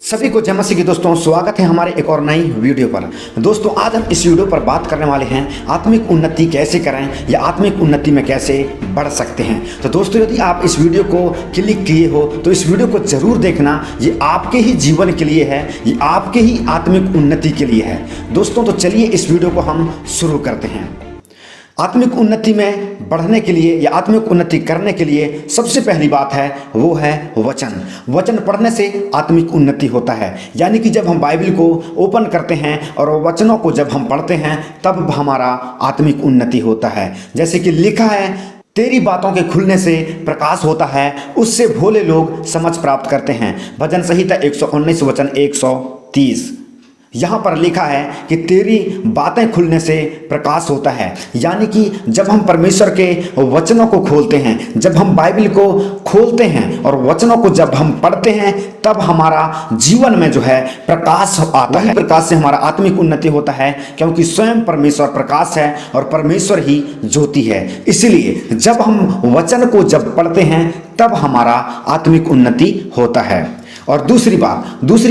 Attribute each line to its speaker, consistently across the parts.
Speaker 1: सभी को जय मसीह की दोस्तों, स्वागत है हमारे एक और नई वीडियो पर। दोस्तों, आज हम इस वीडियो पर बात करने वाले हैं आत्मिक उन्नति कैसे करें या आत्मिक उन्नति में कैसे बढ़ सकते हैं। तो दोस्तों, यदि आप इस वीडियो को क्लिक किए हो तो इस वीडियो को जरूर देखना। ये आपके ही जीवन के लिए है, ये आपके ही आत्मिक उन्नति के लिए है। दोस्तों, तो चलिए इस वीडियो को हम शुरू करते हैं। आत्मिक उन्नति में बढ़ने के लिए या आत्मिक उन्नति करने के लिए सबसे पहली बात है वो है वचन। वचन पढ़ने से आत्मिक उन्नति होता है। यानी कि जब हम बाइबल को ओपन करते हैं और वचनों को जब हम पढ़ते हैं तब हमारा आत्मिक उन्नति होता है। जैसे कि लिखा है, तेरी बातों के खुलने से प्रकाश होता है, उससे भोले लोग समझ प्राप्त करते हैं। भजन संहिता 119 वचन 130। यहाँ पर लिखा है कि तेरी बातें खुलने से प्रकाश होता है। यानी कि जब हम परमेश्वर के वचनों को खोलते हैं, जब हम बाइबल को खोलते हैं और वचनों को जब हम पढ़ते हैं तब हमारा जीवन में जो है प्रकाश आता है। प्रकाश से हमारा आत्मिक उन्नति होता है, क्योंकि स्वयं परमेश्वर प्रकाश है और परमेश्वर ही ज्योति है। इसलिए जब हम वचन को जब पढ़ते हैं तब हमारा आत्मिक उन्नति होता है। और दूसरी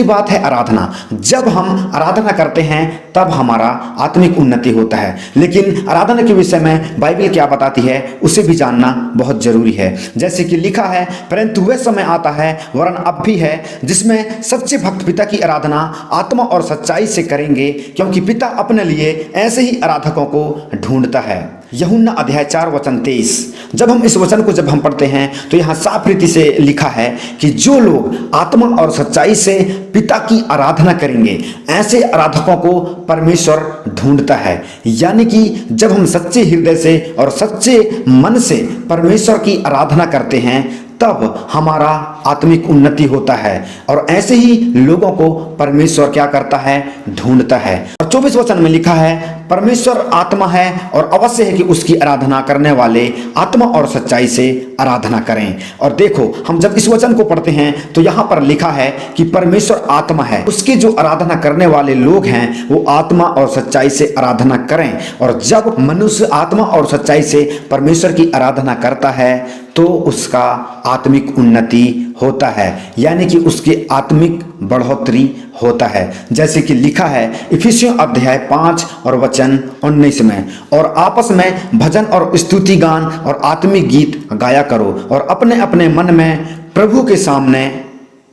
Speaker 1: बात है आराधना। जब हम आराधना करते हैं तब हमारा आत्मिक उन्नति होता है। लेकिन आराधना के विषय में बाइबल क्या बताती है उसे भी जानना बहुत जरूरी है। जैसे कि लिखा है, परंतु वह समय आता है, वरन अब भी है, जिसमें सच्चे भक्त पिता की आराधना आत्मा और सच्चाई से करेंगे, क्योंकि पिता अपने लिए ऐसे ही आराधकों को ढूंढता है। यूहन्ना अध्याय 4 वचन 23। जब हम इस वचन को जब हम पढ़ते हैं तो यहाँ साफ रीति से लिखा है कि जो लोग आत्मा और सच्चाई से पिता की आराधना करेंगे, ऐसे आराधकों को परमेश्वर ढूंढता है। यानी कि जब हम सच्चे हृदय से और सच्चे मन से परमेश्वर की आराधना करते हैं तब हमारा आत्मिक उन्नति होता है, और ऐसे ही लोगों को परमेश्वर क्या करता है, ढूंढता है। और 24 वचन में लिखा है, परमेश्वर आत्मा है और अवश्य है कि उसकी आराधना करने वाले आत्मा और सच्चाई से आराधना करें। और देखो, हम जब इस वचन को पढ़ते हैं तो यहाँ पर लिखा है कि परमेश्वर आत्मा है, उसकी जो आराधना करने वाले लोग हैं वो आत्मा और सच्चाई से आराधना करें। और जब मनुष्य आत्मा और सच्चाई से परमेश्वर की आराधना करता है तो उसका आत्मिक उन्नति होता है, यानी कि उसकी आत्मिक बढ़ोतरी होता है। जैसे कि लिखा है इफिसियों अध्याय 5 और वचन 19 में, और आपस में भजन और स्तुति गान और आत्मिक गीत गाया करो, और अपने अपने मन में प्रभु के सामने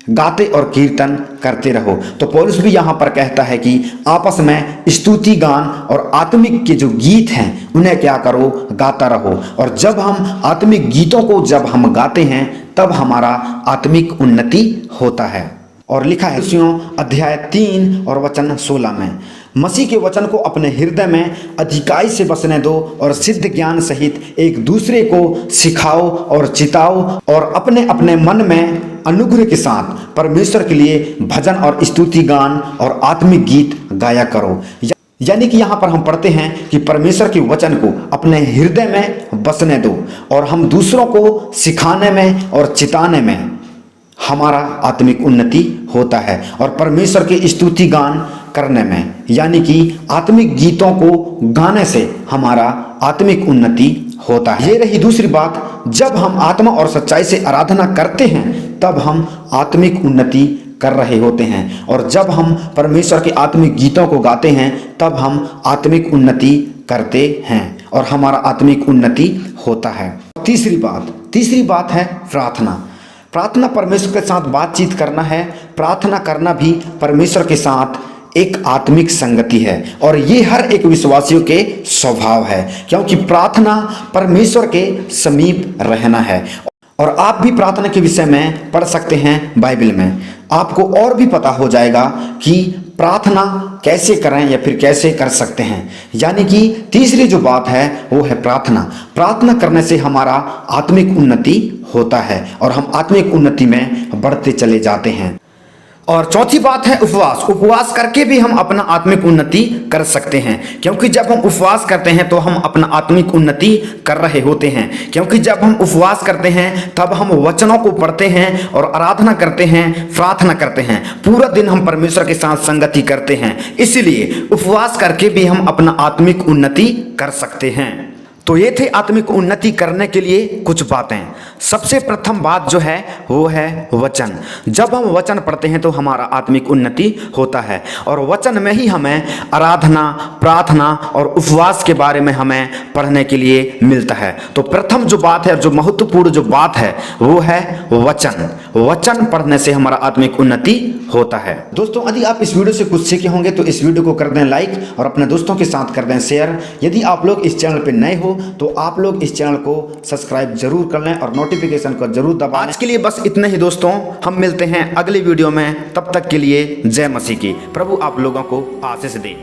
Speaker 1: गाते और कीर्तन करते रहो। तो पौलुस भी यहाँ पर कहता है कि आपस में स्तुति गान और आत्मिक के जो गीत हैं उन्हें क्या करो, गाता रहो। और जब हम आत्मिक गीतों को जब हम गाते हैं तब हमारा आत्मिक उन्नति होता है। और लिखा है इफिसियों अध्याय 3 और वचन 16 में, मसीह के वचन को अपने हृदय में अधिकाई से बसने दो, और सिद्ध ज्ञान सहित एक दूसरे को सिखाओ और चिताओ, और अपने अपने मन में अनुग्रह के साथ परमेश्वर के लिए भजन और स्तुति गान और आत्मिक गीत गाया करो। यानी कि यहाँ पर हम पढ़ते हैं कि परमेश्वर के वचन को अपने हृदय में बसने दो, और हम दूसरों को सिखाने में और चिताने में हमारा आत्मिक उन्नति होता है, और परमेश्वर के स्तुति गान करने में, यानी कि आत्मिक गीतों को गाने से हमारा आत्मिक उन्नति होता है। ये रही दूसरी बात, जब हम आत्मा और सच्चाई से आराधना करते हैं तब हम आत्मिक उन्नति कर रहे होते हैं, और जब हम परमेश्वर के आत्मिक गीतों को गाते हैं तब हम आत्मिक उन्नति करते हैं और हमारा आत्मिक उन्नति होता है। तीसरी बात है प्रार्थना। प्रार्थना परमेश्वर के साथ बातचीत करना है। प्रार्थना करना भी परमेश्वर के साथ एक आत्मिक संगति है, और ये हर एक विश्वासियों के स्वभाव है, क्योंकि प्रार्थना परमेश्वर के समीप रहना है। और आप भी प्रार्थना के विषय में पढ़ सकते हैं बाइबल में, आपको और भी पता हो जाएगा कि प्रार्थना कैसे करें या फिर कैसे कर सकते हैं। यानी कि तीसरी जो बात है वो है प्रार्थना। प्रार्थना करने से हमारा आत्मिक उन्नति होता है और हम आत्मिक उन्नति में बढ़ते चले जाते हैं। और चौथी बात है उपवास। उपवास करके भी हम अपना आत्मिक उन्नति कर सकते हैं, क्योंकि जब हम उपवास करते हैं तो हम अपना आत्मिक उन्नति कर रहे होते हैं। क्योंकि जब हम उपवास करते हैं तब हम वचनों को पढ़ते हैं और आराधना करते हैं, प्रार्थना करते हैं, पूरा दिन हम परमेश्वर के साथ संगति करते हैं। इसलिए उपवास करके भी हम अपना आत्मिक उन्नति कर सकते हैं। तो ये थे आत्मिक उन्नति करने के लिए कुछ बातें। सबसे प्रथम बात जो है वो है वचन। जब हम वचन पढ़ते हैं तो हमारा आत्मिक उन्नति होता है, और वचन में ही हमें आराधना, प्रार्थना और उपवास के बारे में हमें पढ़ने के लिए मिलता है। तो प्रथम जो बात है, जो महत्वपूर्ण जो बात है वो है वचन। वचन पढ़ने से हमारा आत्मिक उन्नति होता है। दोस्तों, यदि आप इस वीडियो से कुछ सीखे होंगे तो इस वीडियो को कर दें लाइक और अपने दोस्तों के साथ कर दें शेयर। यदि आप लोग इस चैनल पर नए हो तो आप लोग इस चैनल को सब्सक्राइब जरूर कर लें और नोटिफिकेशन को जरूर दबाएं। आज के लिए बस इतने ही दोस्तों, हम मिलते हैं अगली वीडियो में। तब तक के लिए जय मसीह की। प्रभु आप लोगों को आशीष दे।